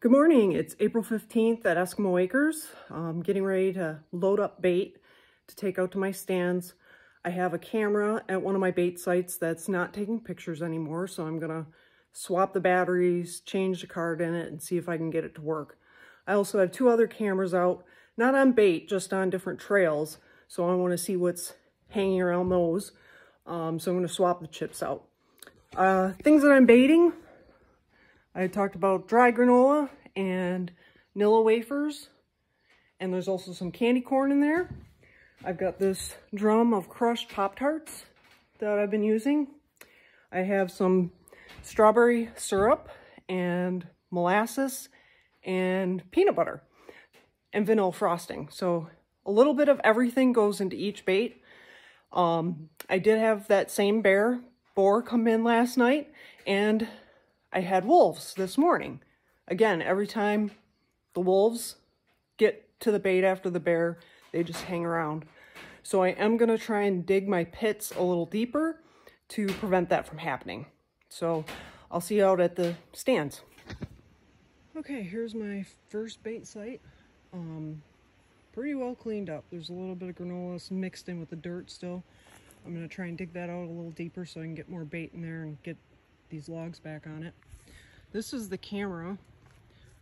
Good morning, it's April 15th at Eskimo Acres. I'm getting ready to load up bait to take out to my stands. I have a camera at one of my bait sites that's not taking pictures anymore, so I'm gonna swap the batteries, change the card in it, and see if I can get it to work. I also have two other cameras out, not on bait, just on different trails, so I wanna see what's hanging around those. So I'm gonna swap the chips out. Things that I'm baiting, I talked about dry granola and Nilla wafers, and there's also some candy corn in there. I've got this drum of crushed Pop-Tarts that I've been using. I have some strawberry syrup and molasses and peanut butter and vanilla frosting. So a little bit of everything goes into each bait. I did have that same boar come in last night, and I had wolves this morning. Again, every time the wolves get to the bait after the bear, they just hang around. So I am gonna try and dig my pits a little deeper to prevent that from happening. So I'll see you out at the stands. Okay, here's my first bait site. Pretty well cleaned up. There's a little bit of granola mixed in with the dirt still. I'm gonna try and dig that out a little deeper so I can get more bait in there and get these logs back on it. This is the camera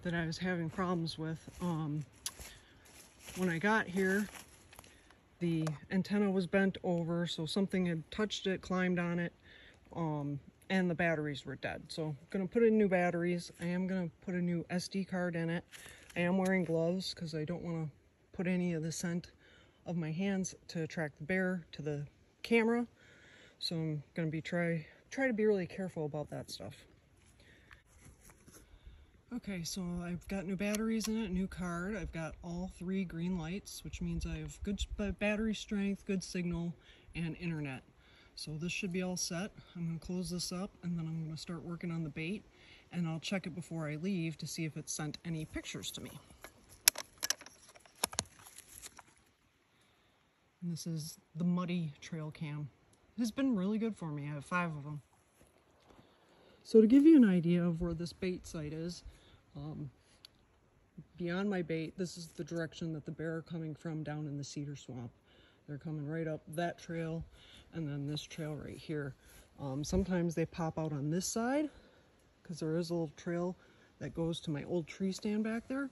that I was having problems with. When I got here, the antenna was bent over, so something had touched it, climbed on it, and the batteries were dead. So I'm gonna put in new batteries. I am gonna put a new SD card in it. I am wearing gloves because I don't wanna put any of the scent of my hands to attract the bear to the camera. So I'm gonna try to be really careful about that stuff. Okay, so I've got new batteries in it, new card. I've got all 3 green lights, which means I have good battery strength, good signal, and internet. So this should be all set. I'm gonna close this up, and then I'm gonna start working on the bait, and I'll check it before I leave to see if it sent any pictures to me. And this is the muddy trail cam. It has been really good for me. I have 5 of them. So to give you an idea of where this bait site is, beyond my bait, this is the direction that the bear are coming from down in the cedar swamp. They're coming right up that trail and then this trail right here. Sometimes they pop out on this side because there is a little trail that goes to my old tree stand back there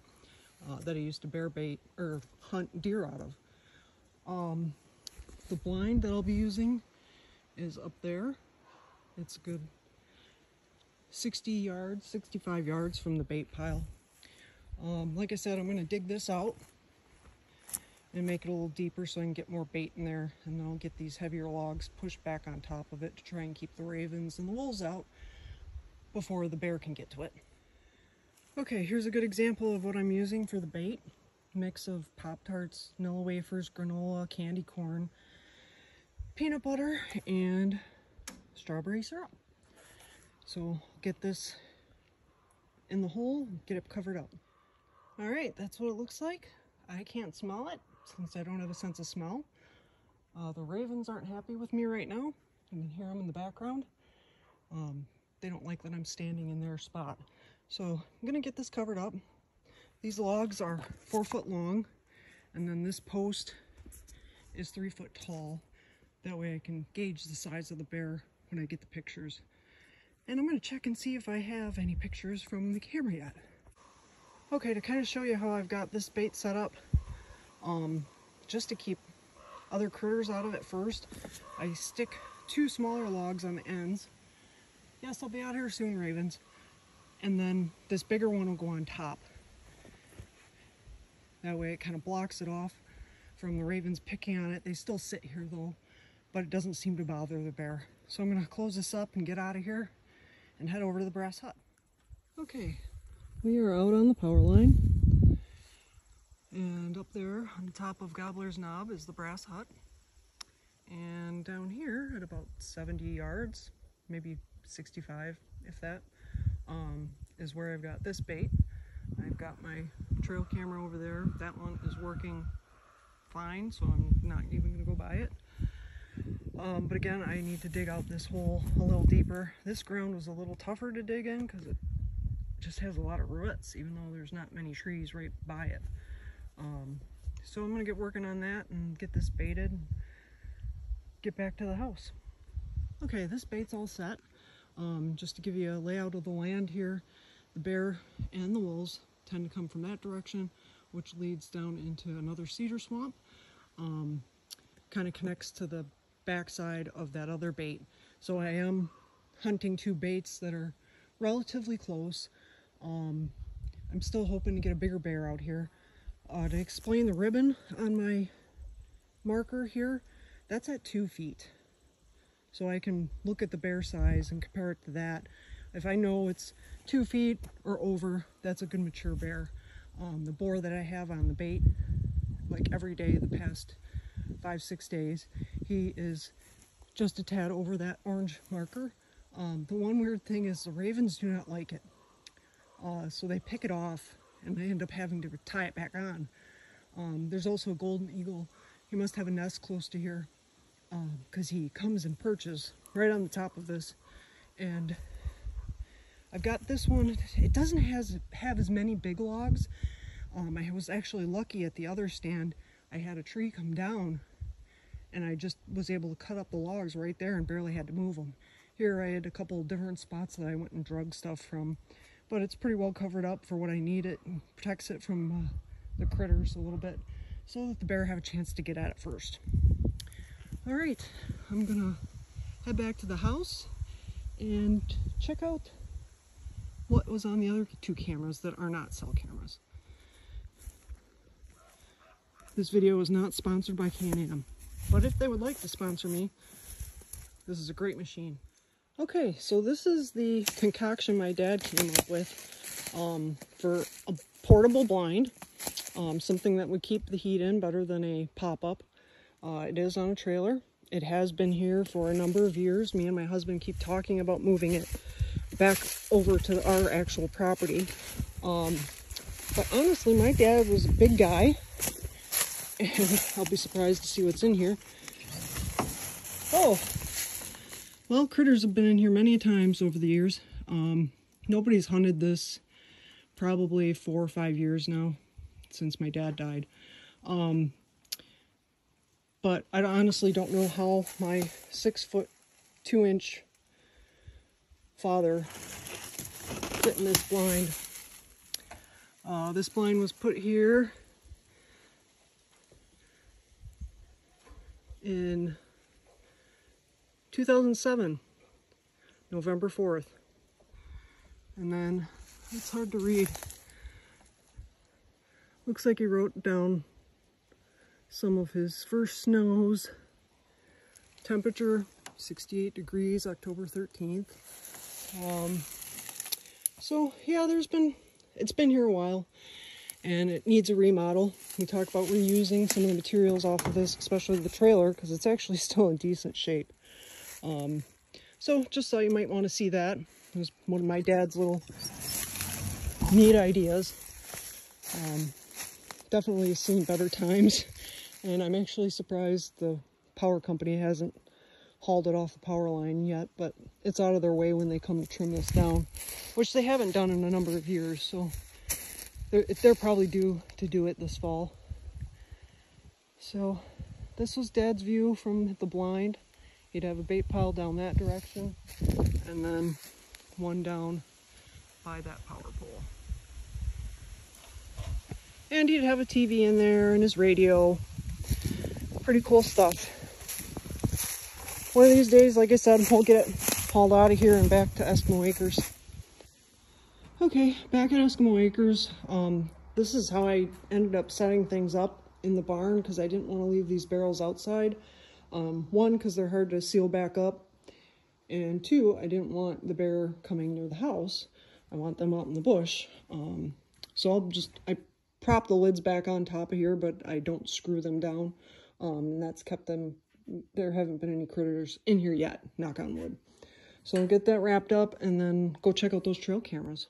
that I used to bear bait or hunt deer out of. The blind that I'll be using is up there. It's a good 60 yards, 65 yards from the bait pile. Like I said, I'm going to dig this out and make it a little deeper so I can get more bait in there, and then I'll get these heavier logs pushed back on top of it to try and keep the ravens and the wolves out before the bear can get to it. Okay, here's a good example of what I'm using for the bait. Mix of Pop-Tarts, Nilla wafers, granola, candy corn, peanut butter, and strawberry syrup. So get this in the hole, get it covered up. All right, that's what it looks like. I can't smell it since I don't have a sense of smell. The ravens aren't happy with me right now. You can hear them in the background. They don't like that I'm standing in their spot. So I'm gonna get this covered up. These logs are 4 foot long, and then this post is 3 foot tall. That way I can gauge the size of the bear when I get the pictures. And I'm going to check and see if I have any pictures from the camera yet. Okay, to kind of show you how I've got this bait set up, just to keep other critters out of it first, I stick 2 smaller logs on the ends. Yes, I'll be out here soon, ravens. And then this bigger one will go on top. That way it kind of blocks it off from the ravens picking on it. They still sit here though, but it doesn't seem to bother the bear. So I'm going to close this up and get out of here and head over to the brass hut. Okay, we are out on the power line, and up there on top of Gobbler's Knob is the brass hut, and down here at about 70 yards, maybe 65 if that, is where I've got this bait. I've got my trail camera over there. That one is working fine, so I'm not even going to go by it. But again, I need to dig out this hole a little deeper. This ground was a little tougher to dig in because it just has a lot of roots, even though there's not many trees right by it. So I'm gonna get working on that and get this baited and get back to the house. Okay, this bait's all set. Just to give you a layout of the land here, the bear and the wolves tend to come from that direction, which leads down into another cedar swamp. Kind of connects to the backside of that other bait. So I am hunting two baits that are relatively close. I'm still hoping to get a bigger bear out here. To explain the ribbon on my marker here, that's at 2 feet. So I can look at the bear size and compare it to that. If I know it's 2 feet or over, that's a good mature bear. The boar that I have on the bait, like every day the past 5-6 days, he is just a tad over that orange marker. The one weird thing is the ravens do not like it. So they pick it off and they end up having to tie it back on. There's also a golden eagle. He must have a nest close to here because he comes and perches right on the top of this. And I've got this one. It doesn't have as many big logs. I was actually lucky at the other stand. I had a tree come down and I just was able to cut up the logs right there and barely had to move them. Here I had a couple of different spots that I went and drug stuff from, but it's pretty well covered up for what I need. It protects it from the critters a little bit so that the bear have a chance to get at it first. All right, I'm gonna head back to the house and check out what was on the other two cameras that are not cell cameras. This video is not sponsored by Keweenaw, but if they would like to sponsor me, this is a great machine. Okay, so this is the concoction my dad came up with for a portable blind, something that would keep the heat in better than a pop-up. It is on a trailer. It has been here for a number of years. Me and my husband keep talking about moving it back over to our actual property. But honestly, my dad was a big guy, and I'll be surprised to see what's in here. Oh! Well, critters have been in here many times over the years. Nobody's hunted this probably 4 or 5 years now, since my dad died. But I honestly don't know how my 6'2" father fit in this blind. This blind was put here in 2007, November 4th. And then, it's hard to read. Looks like he wrote down some of his first snows. Temperature, 68 degrees, October 13th. So yeah, it's been here a while, and it needs a remodel. We talk about reusing some of the materials off of this, especially the trailer, because it's actually still in decent shape. So just thought you might want to see that. It was one of my dad's little neat ideas. Definitely seen better times, and I'm actually surprised the power company hasn't hauled it off the power line yet, but it's out of their way when they come to trim this down, which they haven't done in a number of years, so they're probably due to do it this fall. So this was Dad's view from the blind. He'd have a bait pile down that direction, and then one down by that power pole. And he'd have a TV in there and his radio. Pretty cool stuff. One of these days, like I said, we'll get it hauled out of here and back to Eskimo Acres. Okay, back at Eskimo Acres. This is how I ended up setting things up in the barn, because I didn't want to leave these barrels outside. One, because they're hard to seal back up, and two, I didn't want the bear coming near the house. I want them out in the bush. So I prop the lids back on top of here, but I don't screw them down. And that's kept them, there haven't been any critters in here yet, knock on wood. So I'll get that wrapped up and then go check out those trail cameras.